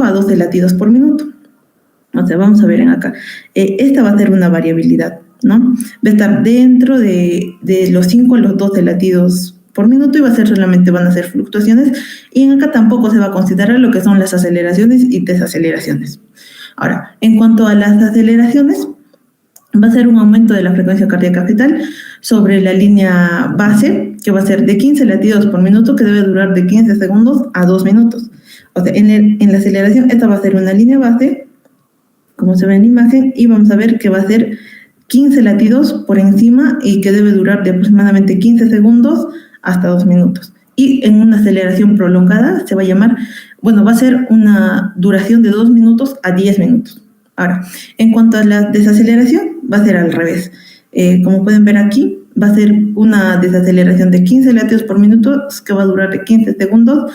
a 12 latidos por minuto. O sea, vamos a ver en acá. Esta va a ser una variabilidad, ¿no? Va a estar dentro de los 5 a los 12 latidos por minuto y van a ser fluctuaciones. Y en acá tampoco se va a considerar lo que son las aceleraciones y desaceleraciones. Ahora, en cuanto a las aceleraciones, va a ser un aumento de la frecuencia cardíaca fetal sobre la línea base, que va a ser de 15 latidos por minuto, que debe durar de 15 segundos a 2 minutos. O sea, en la aceleración, esta va a ser una línea base, como se ve en la imagen, y vamos a ver que va a ser 15 latidos por encima y que debe durar de aproximadamente 15 segundos hasta 2 minutos. Y en una aceleración prolongada se va a llamar, va a ser una duración de 2 minutos a 10 minutos. Ahora, en cuanto a la desaceleración, va a ser al revés. Como pueden ver aquí, va a ser una desaceleración de 15 latidos por minuto que va a durar de 15 segundos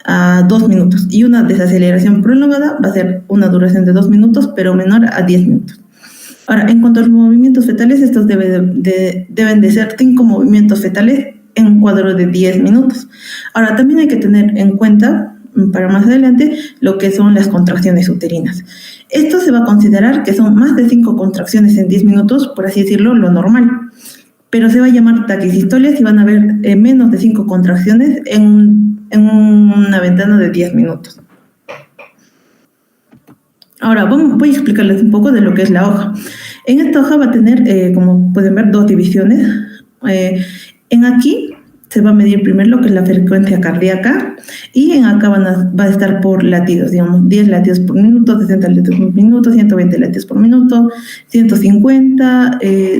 a 2 minutos. Y una desaceleración prolongada va a ser una duración de 2 minutos, pero menor a 10 minutos. Ahora, en cuanto a los movimientos fetales, estos deben de ser 5 movimientos fetales en un cuadro de 10 minutos. Ahora, también hay que tener en cuenta, para más adelante, lo que son las contracciones uterinas. Esto se va a considerar que son más de 5 contracciones en 10 minutos, por así decirlo, lo normal. Pero se va a llamar taquisistolias y van a haber menos de 5 contracciones en una ventana de 10 minutos. Ahora voy a explicarles un poco de lo que es la hoja. En esta hoja va a tener, como pueden ver, 2 divisiones. En aquí se va a medir primero lo que es la frecuencia cardíaca y en acá va a estar por latidos, digamos, 10 latidos por minuto, 60 latidos por minuto, 120 latidos por minuto, 150,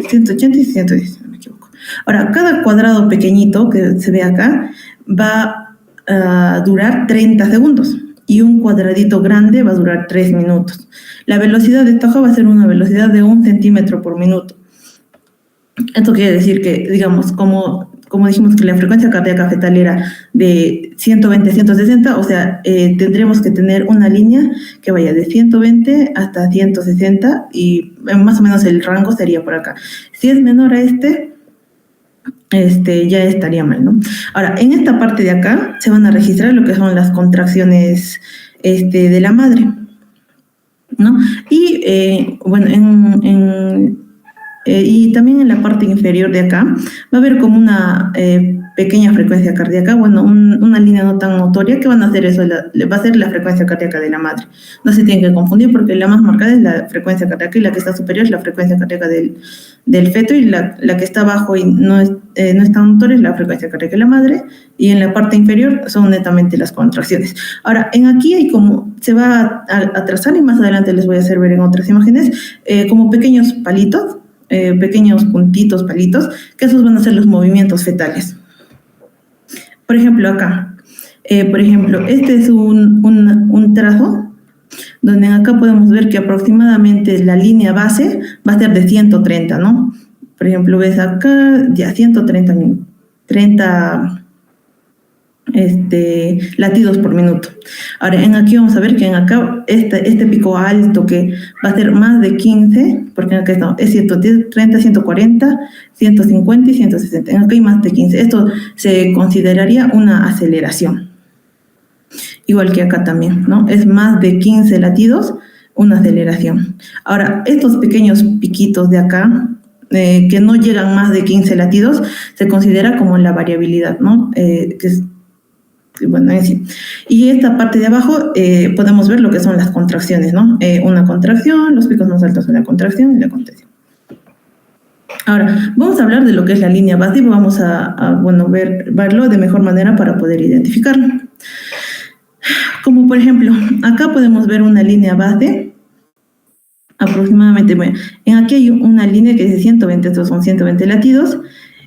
180 y 110, si no me equivoco. Ahora, cada cuadrado pequeñito que se ve acá va a durar 30 segundos y un cuadradito grande va a durar 3 minutos. La velocidad de esta hoja va a ser una velocidad de 1 centímetro por minuto. Esto quiere decir que, digamos, como dijimos que la frecuencia cardíaca fetal era de 120 a 160, o sea, tendremos que tener una línea que vaya de 120 hasta 160 y más o menos el rango sería por acá. Si es menor a ya estaría mal, ¿no? Ahora, en esta parte de acá se van a registrar lo que son las contracciones de la madre, ¿no? Y, y también en la parte inferior de acá va a haber como una pequeña frecuencia cardíaca, una línea no tan notoria que van a hacer eso, va a ser la frecuencia cardíaca de la madre. No se tienen que confundir porque la más marcada es la frecuencia cardíaca y la que está superior es la frecuencia cardíaca del feto y la que está abajo y no es tan notoria es la frecuencia cardíaca de la madre y en la parte inferior son netamente las contracciones. Ahora, en aquí hay se va a trazar y más adelante les voy a hacer ver en otras imágenes como pequeños palitos, pequeños puntitos, palitos, que esos van a ser los movimientos fetales. Por ejemplo, acá, este es un trazo, donde acá podemos ver que aproximadamente la línea base va a ser de 130, ¿no? Por ejemplo, ves acá, ya 130 latidos por minuto. Ahora, aquí vamos a ver que en acá este pico alto que va a ser más de 15, porque en acá es 130, 140, 150 y 160. En acá hay más de 15. Esto se consideraría una aceleración. Igual que acá también, ¿no? Es más de 15 latidos, una aceleración. Ahora, estos pequeños piquitos de acá, que no llegan más de 15 latidos, se considera como la variabilidad, ¿no? Y esta parte de abajo podemos ver lo que son las contracciones, ¿no? Una contracción, los picos más altos son la contracción y la contracción. Ahora, vamos a hablar de lo que es la línea base y vamos a verlo de mejor manera para poder identificarlo. Como por ejemplo, acá podemos ver una línea base aproximadamente, aquí hay una línea que dice 120, estos son 120 latidos,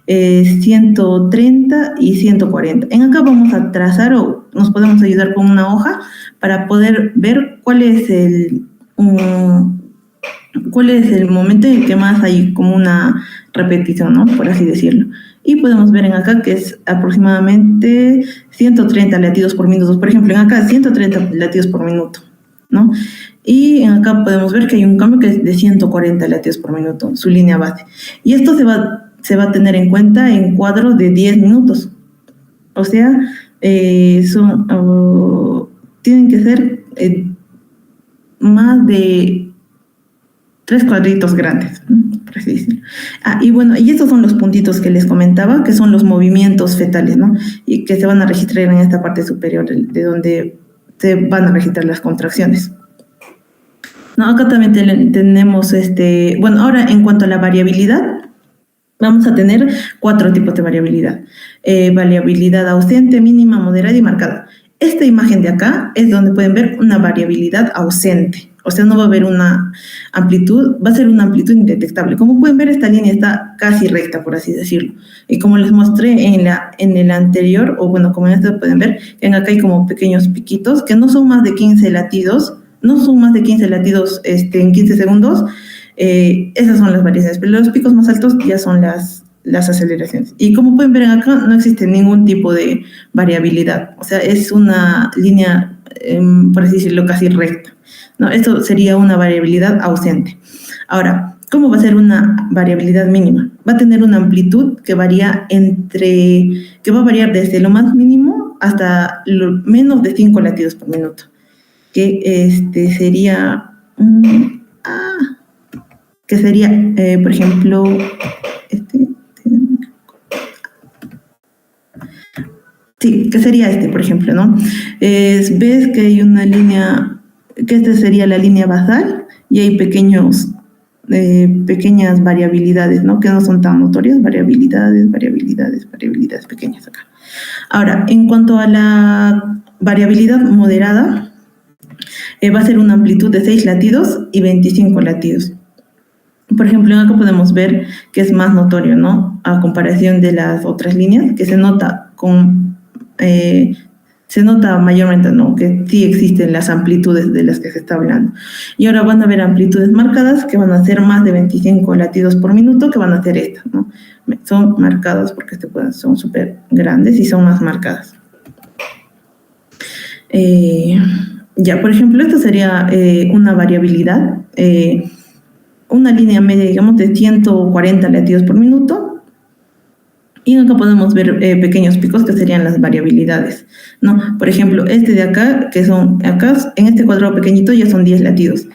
130 y 140. En acá vamos a trazar o nos podemos ayudar con una hoja para poder ver cuál es el momento en el que más hay como una repetición, ¿no? Por así decirlo. Y podemos ver en acá que es aproximadamente 130 latidos por minuto. Por ejemplo, en acá 130 latidos por minuto, ¿no? Y en acá podemos ver que hay un cambio que es de 140 latidos por minuto, su línea base. Y esto se va a tener en cuenta en cuadros de 10 minutos. O sea, tienen que ser más de 3 cuadritos grandes, ¿no? Por así decirlo. Y bueno, y estos son los puntitos que les comentaba, que son los movimientos fetales, ¿no? Y que se van a registrar en esta parte superior de donde se van a registrar las contracciones. No, acá también tenemos bueno, ahora en cuanto a la variabilidad, vamos a tener 4 tipos de variabilidad. Variabilidad ausente, mínima, moderada y marcada. Esta imagen de acá es donde pueden ver una variabilidad ausente. O sea, no va a haber una amplitud, va a ser una amplitud indetectable. Como pueden ver, esta línea está casi recta, por así decirlo. Y como les mostré en el anterior, o bueno, como en este pueden ver, en acá hay como pequeños piquitos que no son más de 15 latidos, en 15 segundos. Esas son las variaciones, pero los picos más altos ya son las aceleraciones. Y como pueden ver acá, no existe ningún tipo de variabilidad. O sea, es una línea, por así decirlo, casi recta, ¿no? Esto sería una variabilidad ausente. Ahora, ¿cómo va a ser una variabilidad mínima? Va a tener una amplitud que va a variar desde lo más mínimo hasta menos de 5 latidos por minuto. Que sería... que sería, por ejemplo, sí, que sería por ejemplo, ¿no? Ves que hay una línea, que esta sería la línea basal, y hay pequeñas variabilidades, ¿no? Que no son tan notorias, variabilidades pequeñas acá. Ahora, en cuanto a la variabilidad moderada, va a ser una amplitud de 6 latidos y 25 latidos. Por ejemplo, acá podemos ver que es más notorio, ¿no? A comparación de las otras líneas, que se nota mayormente, ¿no? Que sí existen las amplitudes de las que se está hablando. Y ahora van a ver amplitudes marcadas que van a ser más de 25 latidos por minuto, que van a ser estas, ¿no? Son marcadas porque son súper grandes y son más marcadas. Ya, por ejemplo, esta sería una variabilidad, una línea media, digamos, de 140 latidos por minuto. Y acá podemos ver pequeños picos que serían las variabilidades, ¿no? Por ejemplo, de acá, acá en este cuadrado pequeñito ya son 10 latidos.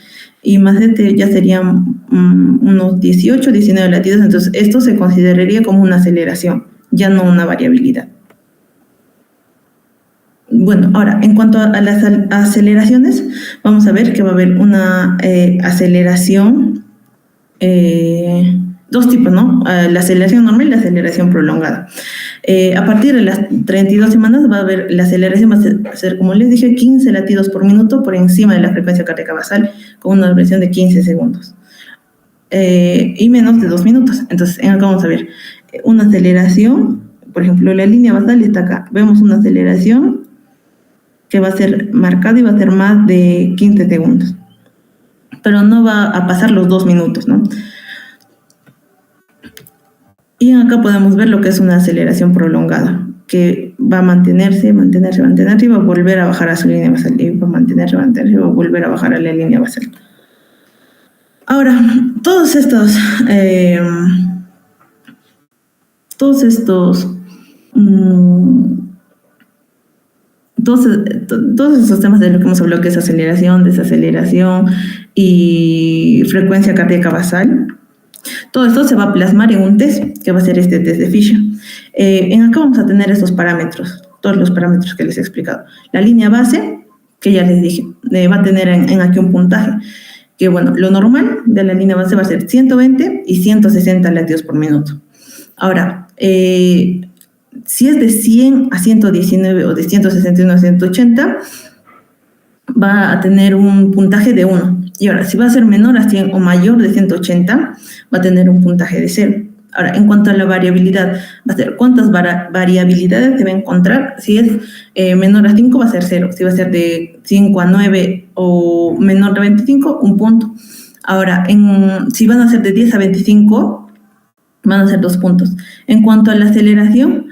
Y más ya serían unos 18, 19 latidos. Entonces, esto se consideraría como una aceleración, ya no una variabilidad. Bueno, ahora, en cuanto a las aceleraciones, vamos a ver que va a haber una aceleración, 2 tipos, ¿no? La aceleración normal y la aceleración prolongada. A partir de las 32 semanas va a haber, la aceleración va a ser, como les dije, 15 latidos por minuto por encima de la frecuencia cardíaca basal, con una duración de 15 segundos. Y menos de 2 minutos. Entonces, acá vamos a ver una aceleración, por ejemplo, la línea basal está acá. Vemos una aceleración que va a ser marcada y va a ser más de 15 segundos. Pero no va a pasar los 2 minutos, ¿no? Y acá podemos ver lo que es una aceleración prolongada, que va a mantenerse y va a volver a bajar a su línea basal. Y va a mantenerse y va a volver a bajar a la línea basal. Ahora, todos estos temas de lo que hemos hablado, que es aceleración, desaceleración y frecuencia cardíaca basal, todo esto se va a plasmar en un test, que va a ser este test de Fisher. En acá vamos a tener estos parámetros, todos los parámetros que les he explicado. La línea base, que ya les dije, va a tener en aquí un puntaje, que bueno, lo normal de la línea base va a ser 120 y 160 latidos por minuto. Ahora, si es de 100 a 119 o de 161 a 180, va a tener un puntaje de 1. Y ahora, si va a ser menor a 100 o mayor de 180, va a tener un puntaje de 0. Ahora, en cuanto a la variabilidad, va a ser cuántas variabilidades se va a encontrar. Si es menor a 5, va a ser 0. Si va a ser de 5 a 9 o menor de 25, un punto. Ahora, si van a ser de 10 a 25, van a ser 2 puntos. En cuanto a la aceleración,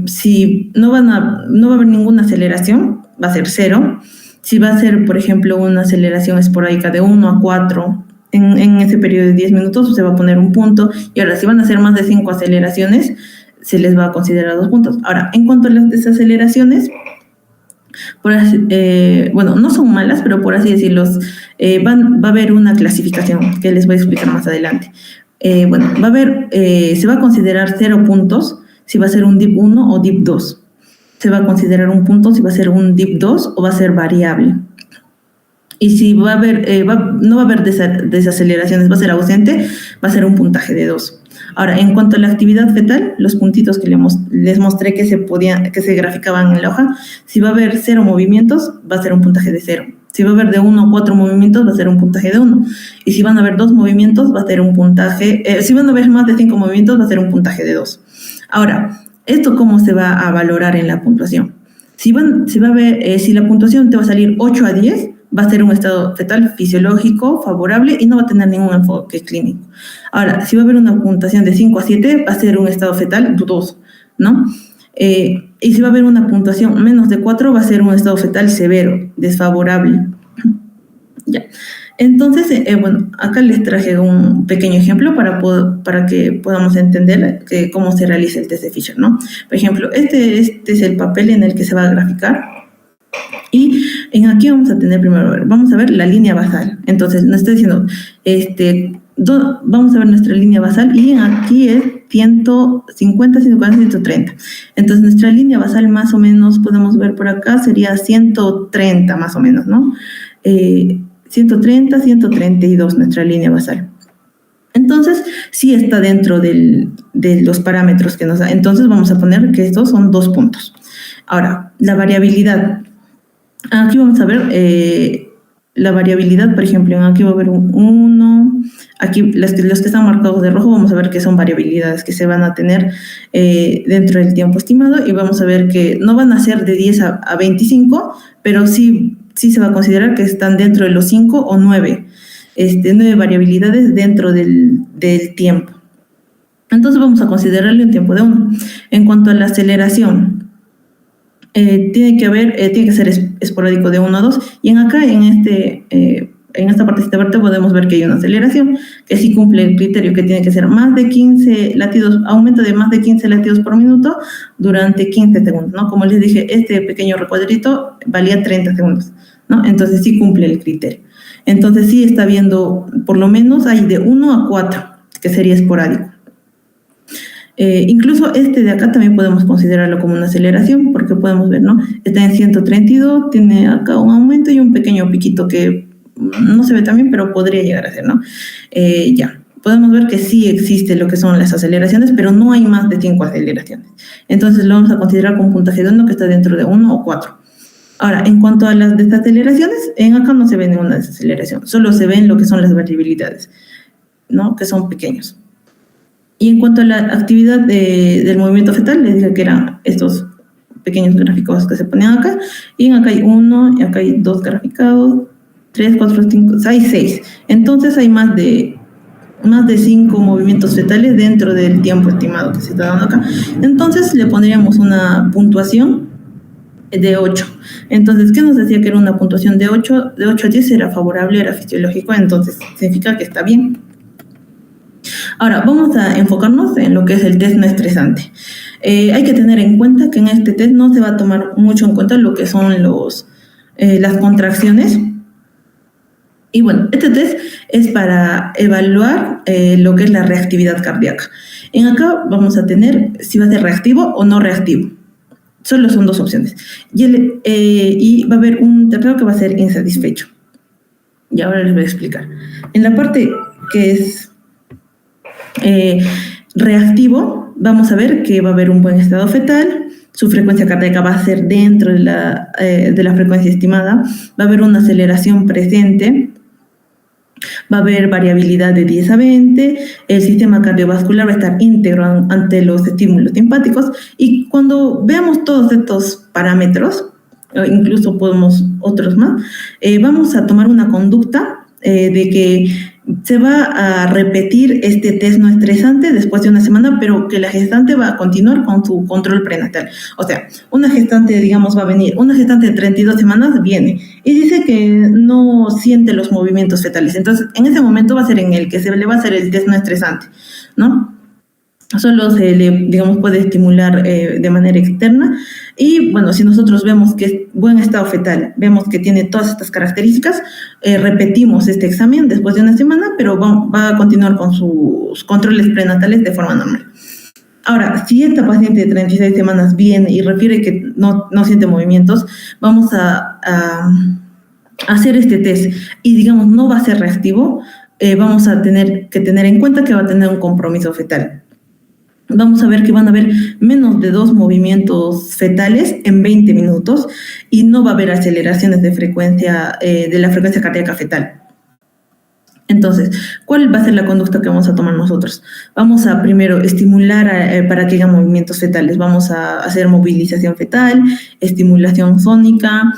si no va a haber ninguna aceleración, va a ser 0. Si va a ser, por ejemplo, una aceleración esporádica de 1 a 4 en ese periodo de 10 minutos, se va a poner un punto. Y ahora, si van a ser más de 5 aceleraciones, se les va a considerar 2 puntos. Ahora, en cuanto a las desaceleraciones, Bueno, no son malas, pero por así decirlo, va a haber una clasificación que les voy a explicar más adelante. Bueno, se va a considerar 0 puntos si va a ser un DIP 1 o DIP 2. Se va a considerar un punto si va a ser un DIP 2 o va a ser variable. Y si va a haber, no va a haber desaceleraciones, va a ser ausente, va a ser un puntaje de 2. Ahora, en cuanto a la actividad fetal, los puntitos que les mostré que se graficaban en la hoja, si va a haber 0 movimientos, va a ser un puntaje de 0. Si va a haber de 1 a 4 movimientos, va a ser un puntaje de 1. Y si van a haber 2 movimientos, va a ser un puntaje, si van a haber más de 5 movimientos, va a ser un puntaje de 2. Ahora, ¿esto cómo se va a valorar en la puntuación? Si la puntuación te va a salir 8 a 10, va a ser un estado fetal fisiológico, favorable y no va a tener ningún enfoque clínico. Ahora, si va a haber una puntuación de 5 a 7, va a ser un estado fetal dudoso, ¿no? Y si va a haber una puntuación menos de 4, va a ser un estado fetal severo, desfavorable. Ya. Entonces, bueno, acá les traje un pequeño ejemplo para que podamos entender cómo se realiza el test de Fisher, ¿no? Por ejemplo, este es el papel en el que se va a graficar. Y aquí vamos a tener primero, vamos a ver la línea basal. Entonces, nos está diciendo, vamos a ver nuestra línea basal y aquí es 150, 140, 130. Entonces, nuestra línea basal más o menos, podemos ver por acá, sería 130 más o menos, ¿no? 130, 132 nuestra línea basal. Entonces, sí está dentro de los parámetros que nos da. Entonces, vamos a poner que estos son 2 puntos. Ahora, la variabilidad. Aquí vamos a ver la variabilidad, por ejemplo, aquí va a haber un 1, aquí los que están marcados de rojo vamos a ver que son variabilidades que se van a tener dentro del tiempo estimado y vamos a ver que no van a ser de 10 a 25, pero sí se va a considerar que están dentro de los 5 o 9, 9 variabilidades dentro del tiempo. Entonces vamos a considerarle un tiempo de 1. En cuanto a la aceleración, tiene que ser esporádico de 1 a 2 y en esta partecita verde podemos ver que hay una aceleración que sí cumple el criterio que tiene que ser más de 15 latidos, aumento de más de 15 latidos por minuto durante 15 segundos, ¿no? Como les dije, este pequeño recuadrito valía 30 segundos, ¿no? Entonces sí cumple el criterio. Entonces sí está viendo, por lo menos hay de 1 a 4 que sería esporádico. Incluso este de acá también podemos considerarlo como una aceleración porque podemos ver, ¿no? Está en 132, tiene acá un aumento y un pequeño piquito que no se ve tan bien, pero podría llegar a ser, ¿no? Ya, podemos ver que sí existe lo que son las aceleraciones, pero no hay más de 5 aceleraciones. Entonces lo vamos a considerar como un puntaje de 1 que está dentro de 1 o 4. Ahora, en cuanto a las desaceleraciones, en acá no se ve ninguna desaceleración, solo se ven lo que son las variabilidades, ¿no? Que son pequeños. Y en cuanto a la actividad del movimiento fetal, les dije que eran estos pequeños gráficos que se ponían acá. Y acá hay 1, y acá hay 2 graficados, 3, 4, 5, hay 6. Entonces hay más de 5 movimientos fetales dentro del tiempo estimado que se está dando acá. Entonces le pondríamos una puntuación de 8. Entonces, ¿qué nos decía que era una puntuación de 8? De 8 a 10 era favorable, era fisiológico, entonces significa que está bien. Ahora, vamos a enfocarnos en lo que es el test no estresante. Hay que tener en cuenta que en este test no se va a tomar mucho en cuenta lo que son las contracciones. Y bueno, este test es para evaluar lo que es la reactividad cardíaca. En acá vamos a tener si va a ser reactivo o no reactivo. Solo son 2 opciones. Y va a haber un tercero que va a ser insatisfecho. Y ahora les voy a explicar. En la parte que es reactivo, vamos a ver que va a haber un buen estado fetal, su frecuencia cardíaca va a ser dentro de la frecuencia estimada, va a haber una aceleración presente, va a haber variabilidad de 10 a 20, el sistema cardiovascular va a estar íntegro ante los estímulos simpáticos y cuando veamos todos estos parámetros, incluso podemos otros más, vamos a tomar una conducta de que se va a repetir este test no estresante después de una semana, pero que la gestante va a continuar con su control prenatal. O sea, una gestante, digamos, va a venir, una gestante de 32 semanas viene y dice que no siente los movimientos fetales. Entonces, en ese momento va a ser en el que se le va a hacer el test no estresante, ¿no? solo se le, digamos, puede estimular de manera externa. Y bueno, si nosotros vemos que es buen estado fetal, vemos que tiene todas estas características, repetimos este examen después de una semana, pero va a continuar con sus controles prenatales de forma normal. Ahora, si esta paciente de 36 semanas viene y refiere que no siente movimientos, vamos a hacer este test y, digamos, no va a ser reactivo, vamos a tener que tener en cuenta que va a tener un compromiso fetal. Vamos a ver que van a haber menos de 2 movimientos fetales en 20 minutos y no va a haber aceleraciones de frecuencia, de la frecuencia cardíaca fetal. Entonces, ¿cuál va a ser la conducta que vamos a tomar nosotros? Vamos a primero estimular para que haya movimientos fetales. Vamos a hacer movilización fetal, estimulación sónica.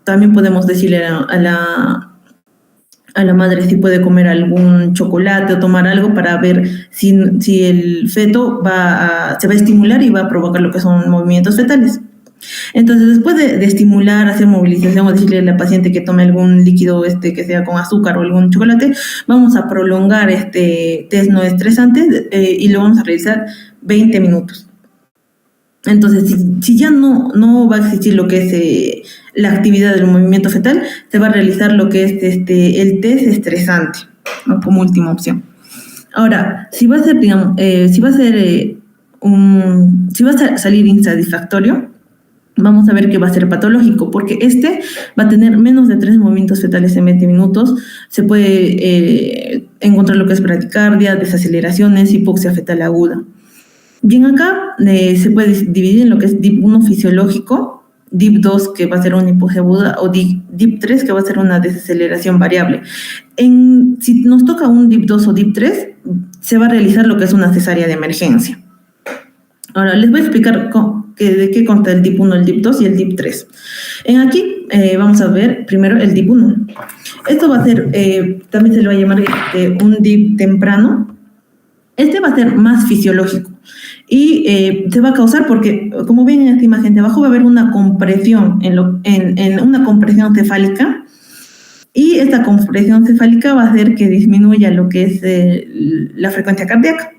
También podemos decirle a la madre si puede comer algún chocolate o tomar algo para ver si el feto se va a estimular y va a provocar lo que son movimientos fetales. Entonces, después de estimular, hacer movilización o decirle a la paciente que tome algún líquido que sea con azúcar o algún chocolate, vamos a prolongar este test no estresante y lo vamos a realizar 20 minutos. Entonces, si ya no va a existir lo que es la actividad del movimiento fetal, se va a realizar lo que es el test estresante, ¿no? Como última opción. Ahora, si va a ser, digamos, si va a salir insatisfactorio, vamos a ver que va a ser patológico, porque va a tener menos de 3 movimientos fetales en 20 minutos. Se puede encontrar lo que es bradicardia, desaceleraciones, hipoxia fetal aguda. Bien, acá se puede dividir en lo que es DIP 1 fisiológico, DIP 2 que va a ser una hipoxia aguda o DIP 3 que va a ser una desaceleración variable. Si nos toca un DIP 2 o DIP 3, se va a realizar lo que es una cesárea de emergencia. Ahora, les voy a explicar de qué consta el DIP 1, el DIP 2 y el DIP 3. Aquí vamos a ver primero el DIP 1. Esto va a ser, también se le va a llamar un DIP temprano. Va a ser más fisiológico y se va a causar porque, como ven en esta imagen de abajo, va a haber una compresión en una compresión cefálica, y esta compresión cefálica va a hacer que disminuya lo que es la frecuencia cardíaca.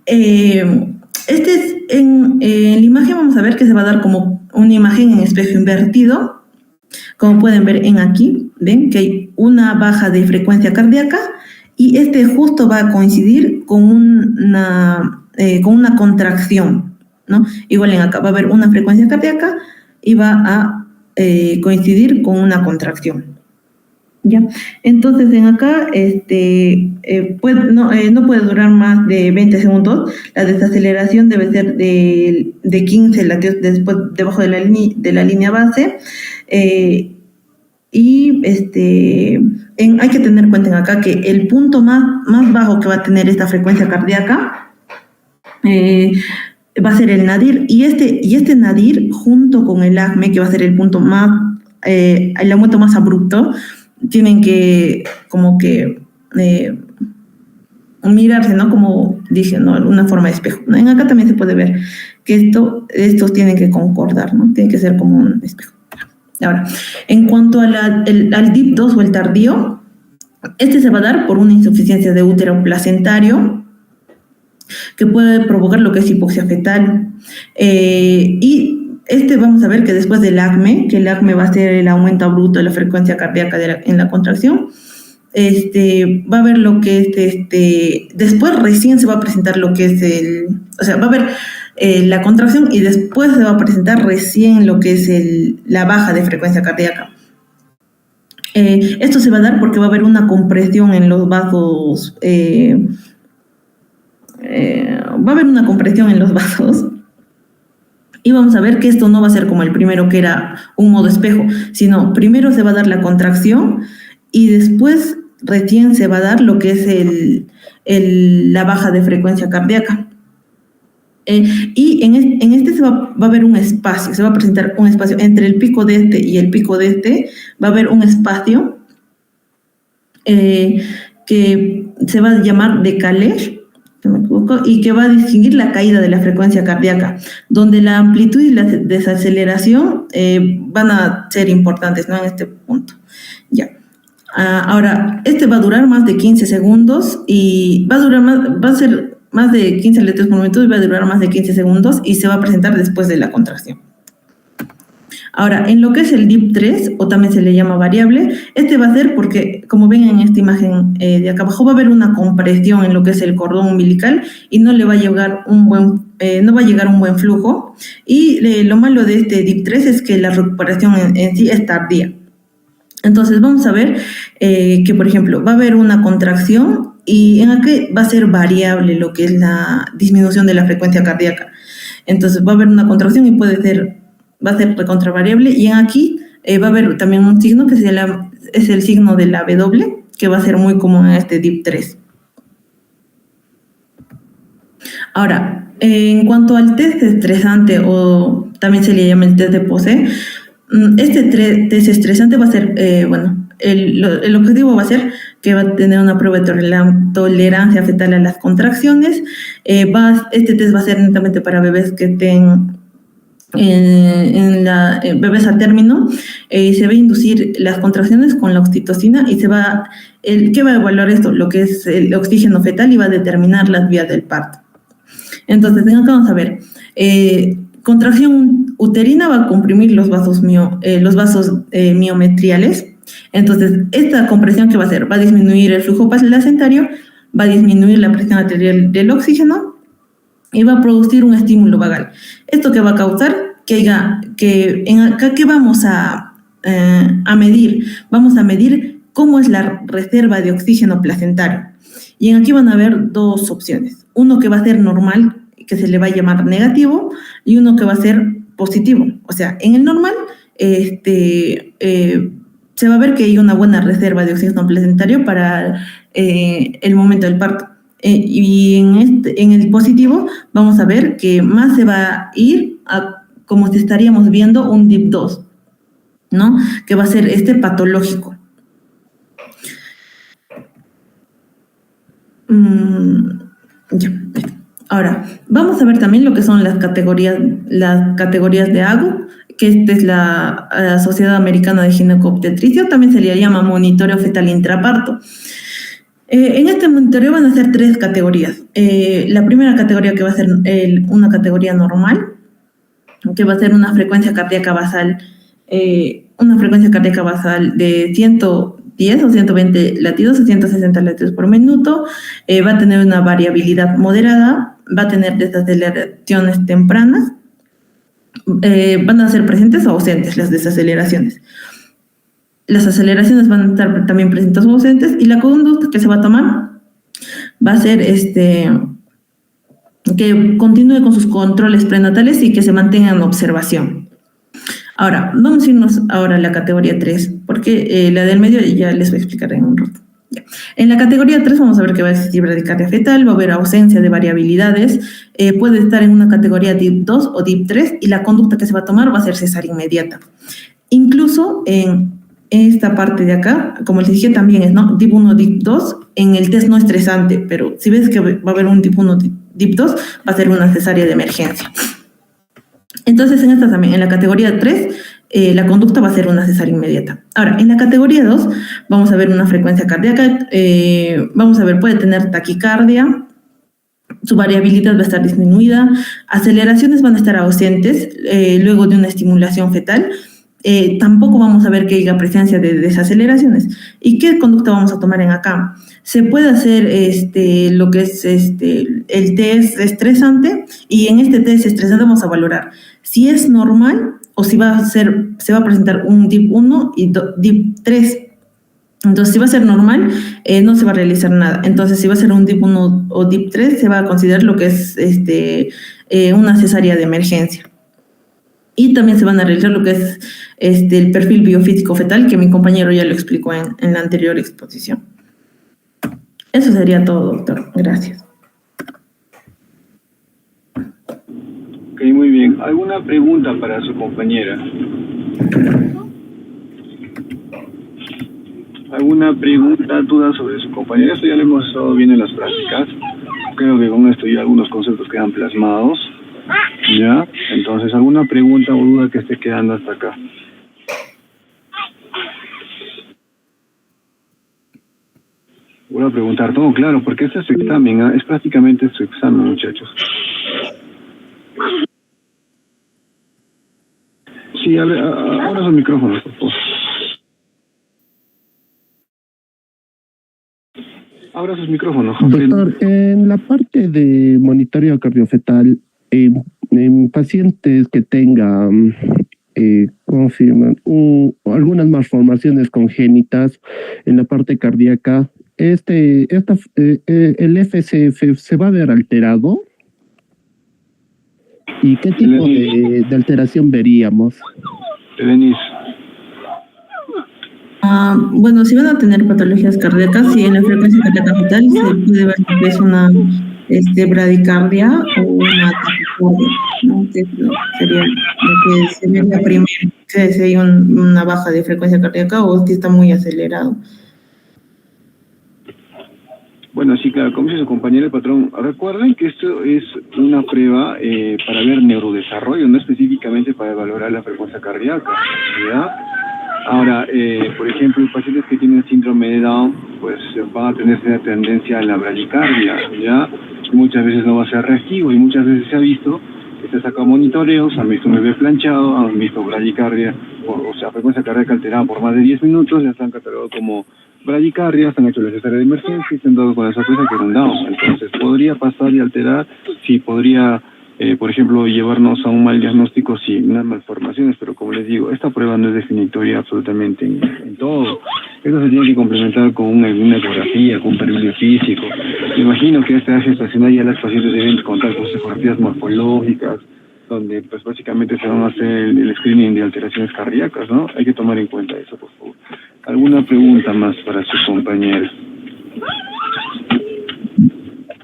En la imagen vamos a ver que se va a dar como una imagen en espejo invertido. Como pueden ver aquí, ven que hay una baja de frecuencia cardíaca y justo va a coincidir con una contracción, ¿no? Igual en acá va a haber una frecuencia cardíaca y va a coincidir con una contracción. ¿Ya? Entonces en acá no puede durar más de 20 segundos. La desaceleración debe ser de 15 latidos debajo de la línea base. Hay que tener en cuenta en acá que el punto más bajo que va a tener esta frecuencia cardíaca va a ser el nadir, y este nadir junto con el ACME, que va a ser el punto el aumento más abrupto, tienen que mirarse, ¿no? Como dije, ¿no? Una forma de espejo. En acá también se puede ver que estos tienen que concordar, ¿no? Tiene que ser como un espejo. Ahora, en cuanto al DIP 2 o el tardío, se va a dar por una insuficiencia de útero placentario que puede provocar lo que es hipoxia fetal. Y vamos a ver que después del ACME, que el ACME va a ser el aumento abrupto de la frecuencia cardíaca en la contracción, va a haber lo que después recién se va a presentar lo que es va a haber la contracción y después se va a presentar recién lo que es la baja de frecuencia cardíaca. Esto se va a dar porque va a haber una compresión en los vasos, y vamos a ver que esto no va a ser como el primero, que era un modo espejo, sino primero se va a dar la contracción y después recién se va a dar lo que es la baja de frecuencia cardíaca. Y en va a haber un espacio, se va a presentar un espacio entre el pico de y el pico de va a haber un espacio que se va a llamar decalage, si no me equivoco, y que va a distinguir la caída de la frecuencia cardíaca, donde la amplitud y la desaceleración van a ser importantes, ¿no? En este punto. Ya. Ahora, este va a durar más de 15 segundos y va a ser más de 15 latidos por minuto y va a durar más de 15 segundos y se va a presentar después de la contracción. Ahora, en lo que es el DIP3, o también se le llama variable, este va a ser porque, como ven en esta imagen de acá abajo, va a haber una compresión en lo que es el cordón umbilical y no le va a llegar no va a llegar un buen flujo. Y lo malo de este DIP3 es que la recuperación en sí es tardía. Entonces vamos a ver que, por ejemplo, va a haber una contracción y en aquí va a ser variable lo que es la disminución de la frecuencia cardíaca. Entonces va a haber una contracción y va a ser recontravariable, y en aquí va a haber también un signo que es el signo de la W, que va a ser muy común en este DIP3. Ahora, en cuanto al test estresante, o también se le llama el test de Posey, este test estresante va a ser, el objetivo va a ser que va a tener una prueba de tolerancia fetal a las contracciones. Este test va a ser netamente para bebés que estén bebés a término. Se va a inducir las contracciones con la oxitocina y ¿qué va a evaluar esto? Lo que es el oxígeno fetal, y va a determinar las vías del parto. Entonces, acá vamos a ver, contracción uterina va a comprimir los vasos miometriales. Entonces, esta compresión, ¿qué va a hacer? Va a disminuir el flujo placentario, va a disminuir la presión arterial del oxígeno y va a producir un estímulo vagal. ¿Esto qué va a causar? ¿Qué vamos a medir? Vamos a medir cómo es la reserva de oxígeno placentario. Y aquí van a haber dos opciones. Uno que va a ser normal, que se le va a llamar negativo, y uno que va a ser positivo. O sea, en el normal se va a ver que hay una buena reserva de oxígeno placentario para el momento del parto. Y en el positivo vamos a ver que más se va a ir a como si estaríamos viendo un DIP2, ¿no? Que va a ser patológico. Ya. Ahora, vamos a ver también lo que son las categorías de AGU, que esta es la Sociedad Americana de Ginecobstetricia, también se le llama monitoreo fetal intraparto. En este monitoreo van a ser 3 categorías. La primera categoría, que va a ser una categoría normal, que va a ser una frecuencia cardíaca basal de 110 o 120 latidos o 160 latidos por minuto. Va a tener una variabilidad moderada, va a tener desaceleraciones tempranas. Van a ser presentes o ausentes las desaceleraciones. Las aceleraciones van a estar también presentes o ausentes, y la conducta que se va a tomar va a ser que continúe con sus controles prenatales y que se mantenga en observación. Ahora, vamos a irnos ahora a la categoría 3, porque la del medio ya les voy a explicar en un rato. Ya. En la categoría 3 vamos a ver que va a existir bradicardia fetal, va a haber ausencia de variabilidades, puede estar en una categoría DIP2 o DIP3, y la conducta que se va a tomar va a ser cesárea inmediata. Incluso en esta parte de acá, como les dije, también es, ¿no?, DIP1, DIP2, en el test no estresante, pero si ves que va a haber un DIP1, DIP2, va a ser una cesárea de emergencia. Entonces, en esta también, en la categoría 3, la conducta va a ser una cesárea inmediata. Ahora, en la categoría 2, vamos a ver una frecuencia cardíaca, vamos a ver, puede tener taquicardia, su variabilidad va a estar disminuida, aceleraciones van a estar ausentes luego de una estimulación fetal. Tampoco vamos a ver que haya presencia de desaceleraciones. ¿Y qué conducta vamos a tomar en acá? Se puede hacer lo que es el test estresante, y en este test estresante vamos a valorar si es normal o si se va a presentar un DIP1 y DIP3. Entonces, si va a ser normal, no se va a realizar nada. Entonces, si va a ser un DIP1 o DIP3, se va a considerar lo que es una cesárea de emergencia. Y también se van a realizar lo que es el perfil biofísico fetal, que mi compañero ya lo explicó en la anterior exposición. Eso sería todo, doctor. Gracias. Ok, muy bien. ¿Alguna pregunta para su compañera? ¿Alguna pregunta, duda sobre su compañera? Esto ya lo hemos estado viendo en las prácticas. Creo que con esto ya algunos conceptos quedan plasmados. ¿Ya? Entonces, ¿alguna pregunta o duda que esté quedando hasta acá? a preguntar todo, claro, porque este es su examen, es prácticamente su examen, muchachos. Sí, ahora sus micrófonos, por favor. Abra sus micrófonos, José. Doctor, en la parte de monitoreo cardiofetal, en pacientes que tengan, ¿cómo se llaman? Algunas malformaciones congénitas en la parte cardíaca, el FCF se va a ver alterado. ¿Y qué tipo de alteración veríamos? Denise. Bueno, si van a tener patologías cardíacas, si en la frecuencia cardíaca fetal se puede ver que es una bradicardia o una taquicardia, ¿no? Que sería lo que se ve la primera, si hay una baja de frecuencia cardíaca o si está muy acelerado. Bueno, sí, claro, como dice su compañero el patrón, recuerden que esto es una prueba para ver neurodesarrollo, no específicamente para valorar la frecuencia cardíaca, ¿ya? Ahora, por ejemplo, pacientes que tienen síndrome de Down, pues van a tener esa tendencia a la bradicardia, ¿ya? Muchas veces no va a ser reactivo y muchas veces se ha visto que se saca monitoreos, han visto un bebé planchado, han visto bradicardia, o sea, frecuencia cardíaca alterada por más de 10 minutos, ya están catalogados como bradicardia, han hecho la cesárea de emergencia y se han dado con la sorpresa que era un Down. Entonces, podría pasar y alterar, sí, podría, por ejemplo, llevarnos a un mal diagnóstico sin unas malformaciones, pero como les digo, esta prueba no es definitoria absolutamente en todo. Esto se tiene que complementar con una ecografía, con un perfil físico. Me imagino que esta gestacional ya las pacientes deben contar con ecografías morfológicas, donde pues básicamente se van a hacer el screening de alteraciones cardíacas, ¿no? Hay que tomar en cuenta eso, por favor. ¿Alguna pregunta más para su compañera?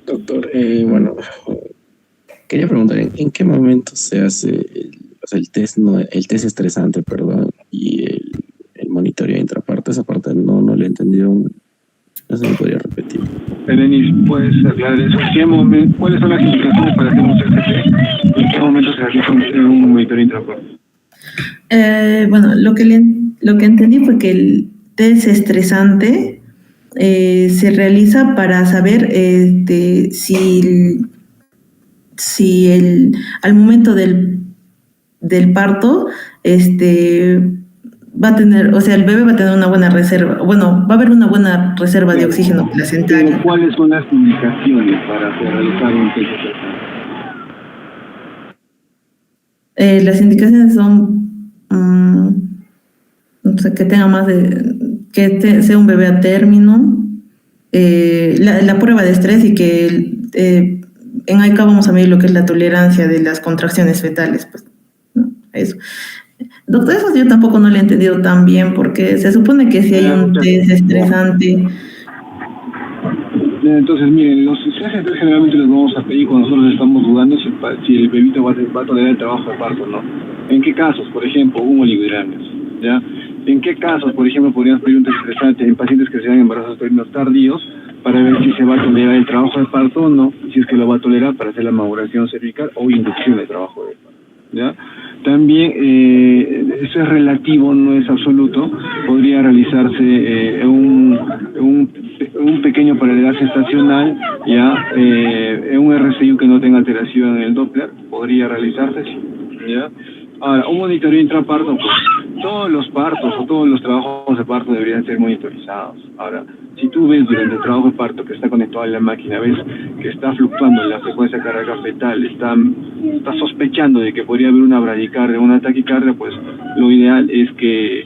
Doctor, bueno, quería preguntar, ¿en qué momento se hace el test, el test estresante, perdón, y el monitoreo intraparto? Esa parte no le he entendido, no se me podría repetir. Denis, ¿puedes aclarar eso? ¿Cuáles son las indicaciones para hacer un CCT? ¿En qué momento se realiza un monitoreo intraparto? Bueno, lo que entendí fue que el test estresante se realiza para saber si al momento del parto va a tener, o sea, el bebé va a tener una buena reserva, bueno, va a haber una buena reserva de oxígeno placentario. ¿Cuáles son las indicaciones para realizar un test estresante? Las indicaciones son o sea, que tenga más sea un bebé a término, la prueba de estrés y que en AICA vamos a medir lo que es la tolerancia de las contracciones fetales, pues, ¿no? Eso. Doctor, eso yo tampoco no lo he entendido tan bien, porque se supone que si hay un test estresante. Entonces, miren, los test generalmente los vamos a pedir cuando nosotros estamos dudando si el bebito va a tolerar el trabajo de parto, ¿no? ¿En qué casos? Por ejemplo, un oligohidramias, ¿ya? ¿En qué casos, por ejemplo, podríamos pedir un test estresante en pacientes que se dan embarazos uterinos tardíos para ver si se va a tolerar el trabajo de parto o no, si es que lo va a tolerar para hacer la maduración cervical o inducción de trabajo de parto, ¿ya? También, eso es relativo, no es absoluto, podría realizarse un pequeño paralelaje estacional, ¿ya? Un RCI que no tenga alteración en el Doppler, podría realizarse, sí, ¿ya? Ahora, un monitoreo intraparto, pues todos los partos o todos los trabajos de parto deberían ser monitorizados. Ahora, si tú ves durante el trabajo de parto que está conectado a la máquina, ves que está fluctuando en la frecuencia cardíaca fetal, está sospechando de que podría haber una bradicardia o una taquicardia, pues lo ideal es que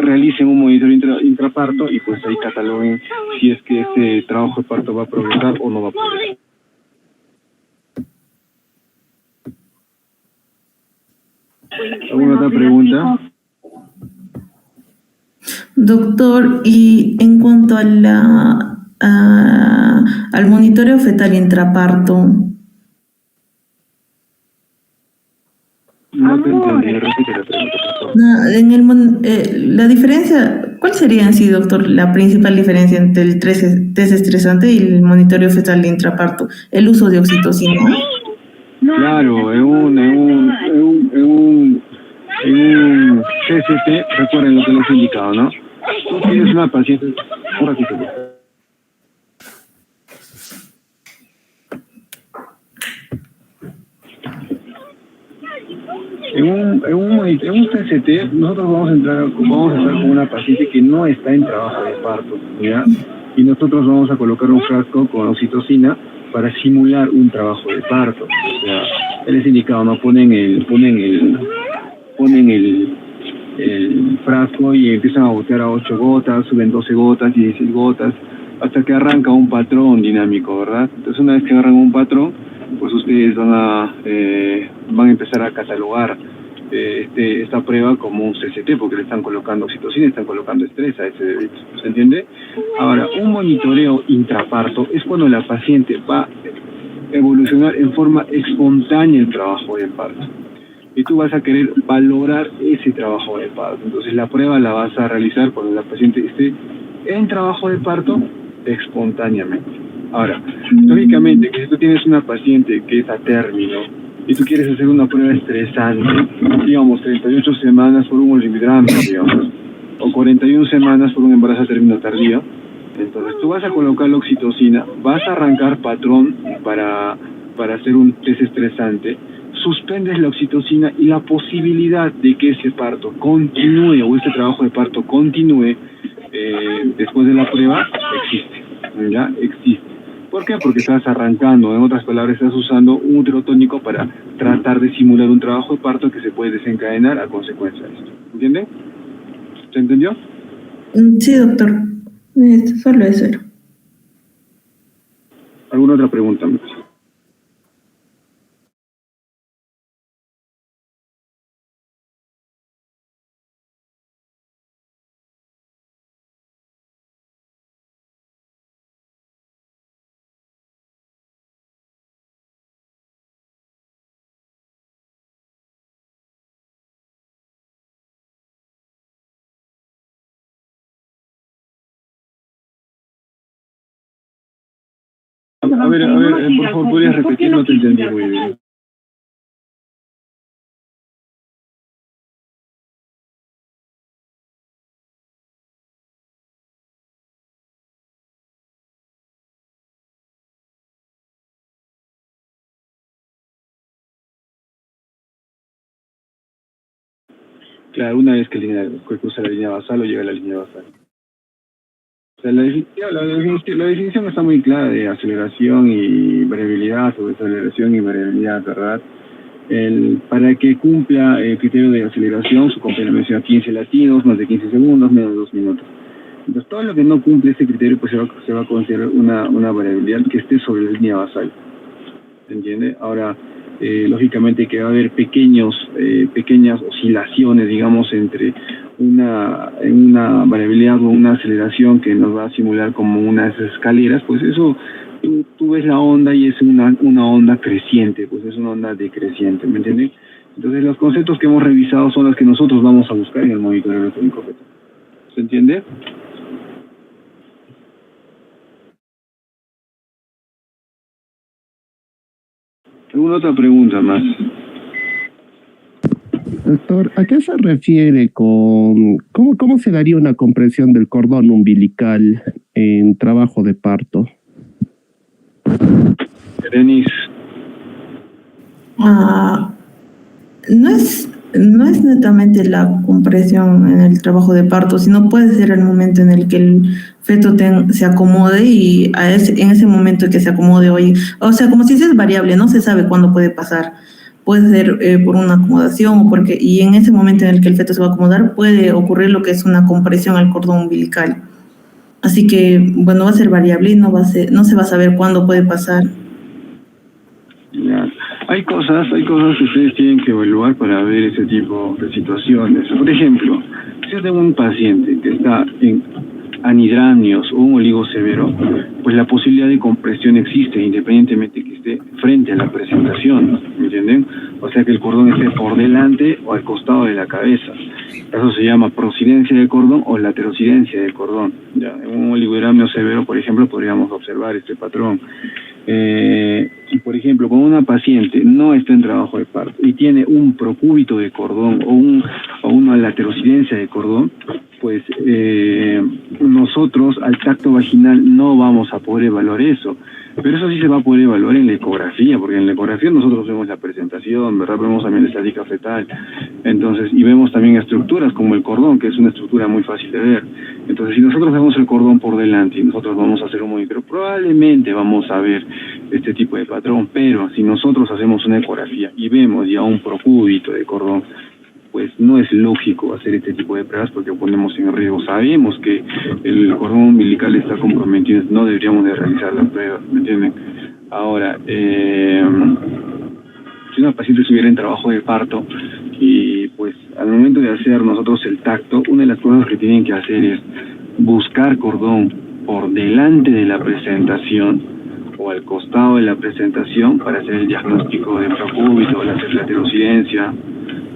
realicen un monitoreo intraparto y pues ahí cataloguen si es que este trabajo de parto va a progresar o no va a progresar. ¿Alguna otra pregunta? Doctor, y en cuanto a al monitoreo fetal intraparto. No te entendí, repite la pregunta, por favor. La diferencia, ¿cuál sería en sí, doctor, la principal diferencia entre el test estresante y el monitoreo fetal intraparto? El uso de oxitocina. Claro, en un CCT, recuerden lo que les he indicado, ¿no? Tú tienes una paciente, un ratito. En un CCT nosotros vamos a estar con una paciente que no está en trabajo de parto, ¿ya? Y nosotros vamos a colocar un frasco con oxitocina para simular un trabajo de parto. O sea, él es indicado, ¿no? Ponen el frasco y empiezan a gotear a 8 gotas, suben 12 gotas, 16 gotas, hasta que arranca un patrón dinámico, ¿verdad? Entonces una vez que agarran un patrón, pues ustedes van a empezar a catalogar esta prueba como un CCT, porque le están colocando oxitocina, están colocando estrés a ese bebé, ¿se entiende? Ahora, un monitoreo intraparto es cuando la paciente va a evolucionar en forma espontánea el trabajo de parto. Y tú vas a querer valorar ese trabajo de parto. Entonces la prueba la vas a realizar cuando la paciente esté en trabajo de parto espontáneamente. Ahora, lógicamente que si tú tienes una paciente que es a término y tú quieres hacer una prueba estresante, digamos 38 semanas por un olividramio, digamos, o 41 semanas por un embarazo a término tardío, entonces tú vas a colocar la oxitocina, vas a arrancar patrón para hacer un test estresante, suspendes la oxitocina y la posibilidad de que ese parto continúe o ese trabajo de parto continúe después de la prueba existe, ¿ya? Existe. ¿Por qué? Porque estás arrancando, en otras palabras, estás usando un útero tónico para tratar de simular un trabajo de parto que se puede desencadenar a consecuencia de esto. ¿Entienden? ¿Se entendió? Sí, doctor. Solo eso era. ¿Alguna otra pregunta más? A ver, por favor, ¿podrías repetir? No te entendí muy bien. Claro, una vez que cruza la línea basal o llega a la línea basal. O sea, la definición está muy clara de aceleración y variabilidad, sobre aceleración y variabilidad, ¿verdad? Para que cumpla el criterio de aceleración, su compañero menciona 15 latidos, más de 15 segundos, menos de 2 minutos. Entonces, todo lo que no cumple ese criterio, pues se va a considerar una variabilidad que esté sobre la línea basal. ¿Se entiende? Ahora, lógicamente que va a haber pequeñas oscilaciones, digamos, entre una variabilidad o una aceleración que nos va a simular como unas escaleras, pues eso, tú ves la onda y es una onda creciente, pues es una onda decreciente, ¿me entiendes? Entonces los conceptos que hemos revisado son los que nosotros vamos a buscar en el monitoreo electrónico fetal. ¿Se entiende? ¿Alguna otra pregunta más? Doctor, ¿a qué se refiere con cómo se daría una compresión del cordón umbilical en trabajo de parto? Denise. No es netamente la compresión en el trabajo de parto, sino puede ser el momento en el que el feto se acomode y en ese momento que se acomode hoy, o sea, como si es variable, no se sabe cuándo puede pasar. Puede ser por una acomodación y en ese momento en el que el feto se va a acomodar puede ocurrir lo que es una compresión al cordón umbilical. Así que, bueno, va a ser variable y no se va a saber cuándo puede pasar. Ya. Hay cosas que ustedes tienen que evaluar para ver ese tipo de situaciones. Por ejemplo, si yo tengo un paciente que está en anidramios o un oligo severo, pues la posibilidad de compresión existe independientemente que esté frente a la presentación, ¿me entienden? O sea que el cordón esté por delante o al costado de la cabeza. Eso se llama procidencia del cordón o laterocidencia del cordón. Ya, en un oligodramio severo, por ejemplo, podríamos observar este patrón. Por ejemplo, cuando una paciente no está en trabajo de parto y tiene un procúbito de cordón o una laterocidencia de cordón, pues tacto vaginal no vamos a poder evaluar eso, pero eso sí se va a poder evaluar en la ecografía, porque en la ecografía nosotros vemos la presentación, ¿verdad? Vemos también la estática fetal, entonces, y vemos también estructuras como el cordón, que es una estructura muy fácil de ver. Entonces, si nosotros vemos el cordón por delante y nosotros vamos a hacer un monitoreo, probablemente vamos a ver este tipo de patrón, pero si nosotros hacemos una ecografía y vemos ya un procúbito de cordón, pues no es lógico hacer este tipo de pruebas porque ponemos en riesgo. Sabemos que el cordón umbilical está comprometido, no deberíamos de realizar la prueba, ¿me entienden? Ahora, si una paciente estuviera en trabajo de parto y pues al momento de hacer nosotros el tacto, una de las cosas que tienen que hacer es buscar cordón por delante de la presentación o al costado de la presentación para hacer el diagnóstico de procúbito o hacer la heterocidencia,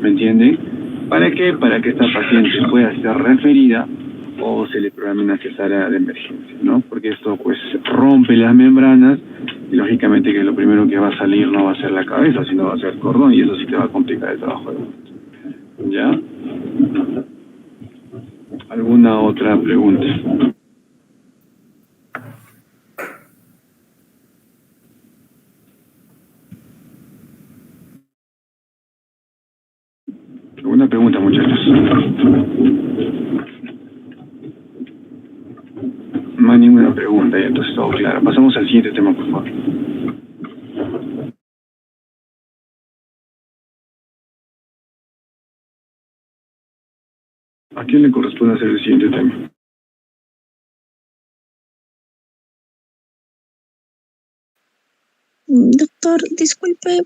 ¿me entienden? ¿Para qué? Para que esta paciente pueda ser referida o se le programe una cesárea de emergencia, ¿no? Porque esto pues rompe las membranas y lógicamente que lo primero que va a salir no va a ser la cabeza, sino va a ser el cordón y eso sí te va a complicar el trabajo. ¿Ya? ¿Alguna otra pregunta? ¿Alguna pregunta, muchachos? No hay ninguna pregunta, ya entonces todo claro. Pasamos al siguiente tema, por favor. ¿A quién le corresponde hacer el siguiente tema? Doctor, disculpe,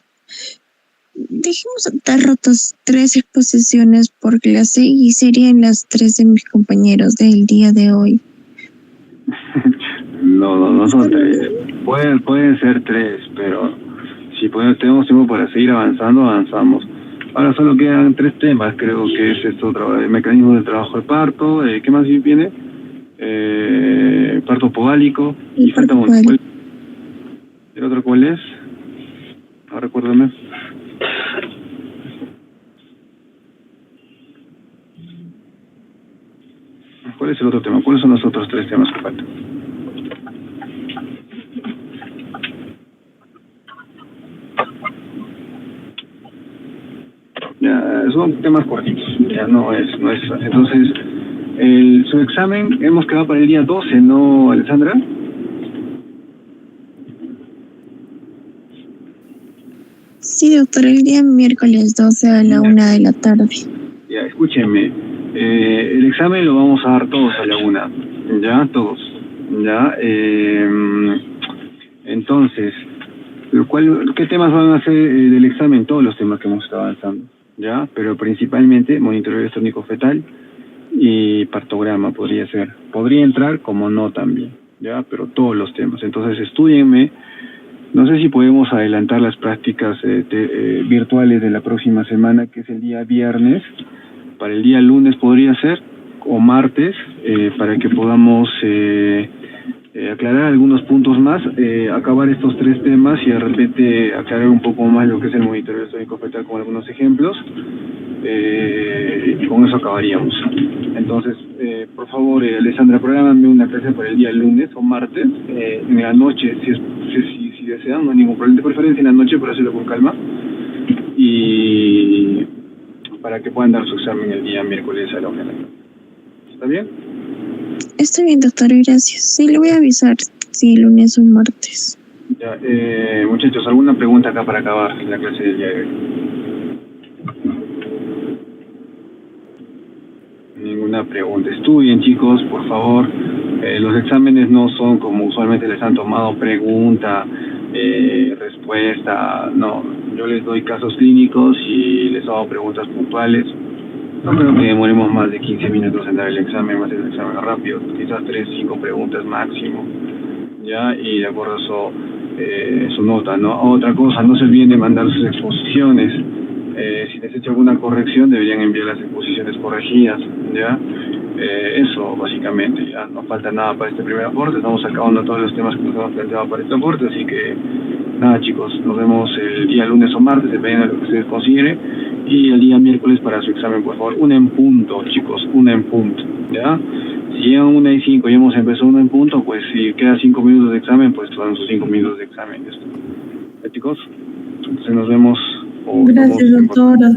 dejemos derrotas 3 exposiciones por clase y serían las 3 de mis compañeros del día de hoy. No son 3. Pueden ser 3, pero si tenemos tiempo para seguir avanzando, avanzamos. Ahora solo quedan 3 temas, creo que es esto, el mecanismo del trabajo de parto, ¿qué más viene? Parto podálico y falta uno. ¿El otro cuál es? Ahora recuérdame. ¿Cuál es el otro tema? ¿Cuáles son los otros 3 temas que faltan? Ya, son temas cortitos, ya no es. Entonces, su examen hemos quedado para el día 12, ¿no, Alessandra? Sí, doctor, el día miércoles 12 a la 1 de la tarde. Ya, escúchenme. El examen lo vamos a dar todos a la 1, ¿ya? Todos, ¿ya? Entonces, ¿qué temas van a hacer del examen? Todos los temas que hemos estado avanzando, ¿ya? Pero principalmente monitoreo electrónico fetal y partograma podría ser. Podría entrar como no también, ¿ya? Pero todos los temas. Entonces, estúdienme. No sé si podemos adelantar las prácticas virtuales de la próxima semana, que es el día viernes. Para el día lunes podría ser, o martes, para que podamos aclarar algunos puntos más, acabar estos 3 temas y de repente aclarar un poco más lo que es el monitoreo electrónico fetal con algunos ejemplos. Y con eso acabaríamos. Entonces, por favor, Alessandra, prográmame una clase para el día lunes o martes, en la noche, si desean, no hay ningún problema, de preferencia en la noche, para hacerlo con calma, y para que puedan dar su examen el día miércoles a la 1 de la tarde. ¿Está bien? Está bien, doctor, gracias. Sí, le voy a avisar si lunes o martes. Ya, muchachos, ¿alguna pregunta acá para acabar la clase del día de hoy? Ninguna pregunta. Estudien, chicos, por favor. Los exámenes no son como usualmente les han tomado pregunta, respuesta. No, yo les doy casos clínicos y les hago preguntas puntuales. No creo que demoremos más de 15 minutos en dar el examen, va a ser un examen rápido, quizás 3-5 preguntas máximo, ¿ya? Y de acuerdo a eso, su nota, ¿no? Otra cosa, no se olviden de mandar sus exposiciones. Si les he hecho alguna corrección, deberían enviar las exposiciones corregidas, ¿ya? Eso, básicamente, ya no falta nada para este primer aporte, estamos acabando todos los temas que nos hemos planteado para este aporte, así que, nada, chicos, nos vemos el día lunes o martes, dependiendo de lo que ustedes consideren, y el día miércoles para su examen, por favor, 1 en punto, chicos, 1 en punto, ¿ya? Si llegan 1:05 y hemos empezado 1 en punto, pues si queda 5 minutos de examen, pues dan sus 5 minutos de examen. ¿Ya está? Chicos, entonces nos vemos. Gracias, doctora.